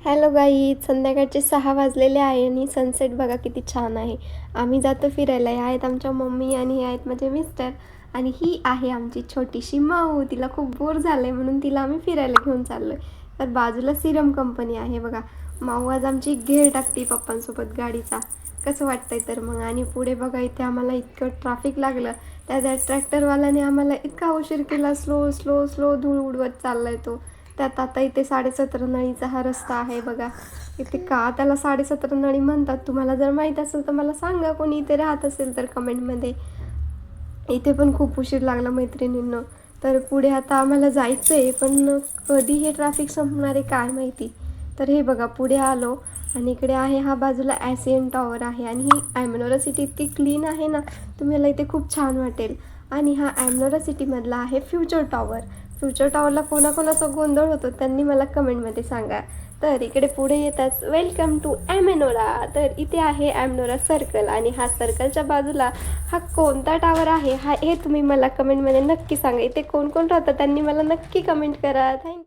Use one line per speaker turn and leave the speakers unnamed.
Hello guys, संध्याकाळचे 6 वाजलेले आहे आणि सनसेट बघा किती छान आहे. आम्ही जातो फिरायला. हे आहेत आमच्या मम्मी आणि हे आहेत माझे मिस्टर आणि ही आहे आमची छोटीशी माऊ. तिला खूप बोर झालं आहे म्हणून तिला आम्ही फिरायला घेऊन चाललो आहे. तर बाजूला सिरम कंपनी आहे बघा. माऊ आज आमची घेर टाकते पप्पांसोबत गाडीचा. कसं वाटतंय तर मग. आणि पुढे बघा इथे आम्हाला इतकं ट्रॅफिक लागलं. त्या ट्रॅक्टरवाल्याने आम्हाला इतका उशीर केला. स्लो स्लो स्लो धूळ उडवत चाललाय तो. त्यात आता इथे 17.5 नळीचा हा रस्ता आहे बघा. इथे का त्याला 17.5 नळी म्हणतात, तुम्हाला जर माहीत असेल तर मला सांगा. कोणी इथे राहत असेल तर कमेंटमध्ये. इथे पण खूप उशीर लागला मैत्रिणींना. तर पुढे आता आम्हाला जायचं आहे, पण कधी हे ट्रॅफिक संपणार आहे काय माहिती. तर हे बघा पुढे आलो आणि इकडे आहे हा बाजूला ॲसियन टॉवर आहे. आणि ही ॲमनोरा सिटी इतकी क्लीन आहे ना, तुम्हाला इथे खूप छान वाटेल. आणि हा ॲमनोरा सिटीमधला आहे फ्युचर टॉवर. फ्युचर टॉवरला कोणाकोणाचा गोंधळ होतो त्यांनी मला कमेंटमध्ये सांगा. तर इकडे पुढे येताच वेलकम टू ॲमेनोरा. तर इथे आहे ॲमनोरा सर्कल आणि हा सर्कलच्या बाजूला हा कोणता टावर आहे हे तुम्ही मला कमेंटमध्ये नक्की सांगा. इथे कोण कोण राहतं त्यांनी मला नक्की कमेंट करा. थँक्यू.